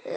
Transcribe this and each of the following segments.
Bir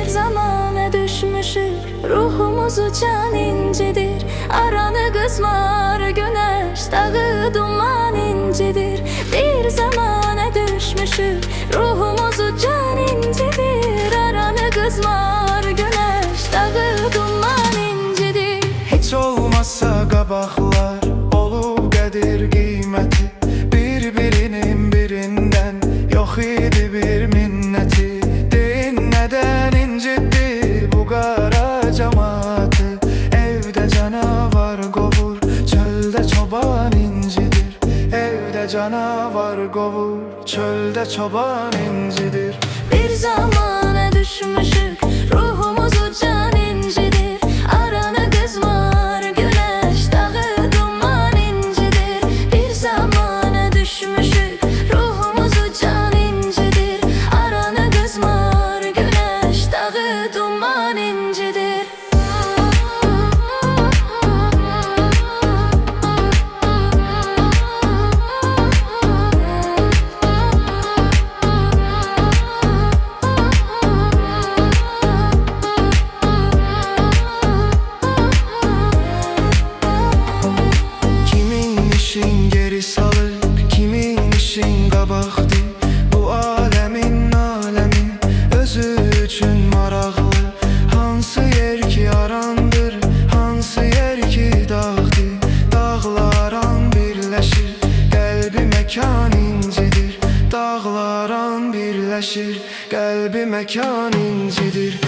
zamana düşmüşük, ruhumuzu can incidir. Aranı kızmar güneş, dağı duman incidir. Bir zamana düşmüşük, ruhumuzu can incidir. Aranı kızmar güneş, dağı duman incidir. Hiç olmazsa qabaqlar olub qədir qiyməti, bir-birinin birindən yox idi bir minnəti. Deyin nədən incitdi bu qara cəmaatı? Evdə canavar qovur, çöldə çoban incidir. Evdə canavar qovur, çöldə çoban incidir. Bir zamana düşmüşük, ruhumuzu can incidir. Aranı kızmar güneş, dağı duman incidir. Bir zamana düşmüşük, ruhumuzu can incidir. Aranı kızmar güneş, dağı duman incidir. İşin geri salır, kimin işin qabaqdır. Bu alemin alemi özü üçün maraqlı. Hansı yer ki arandır, hansı yer ki dağdır. Dağlaran birləşir, qəlbi məkan incidir. Dağlaran birləşir, qəlbi məkan incidir.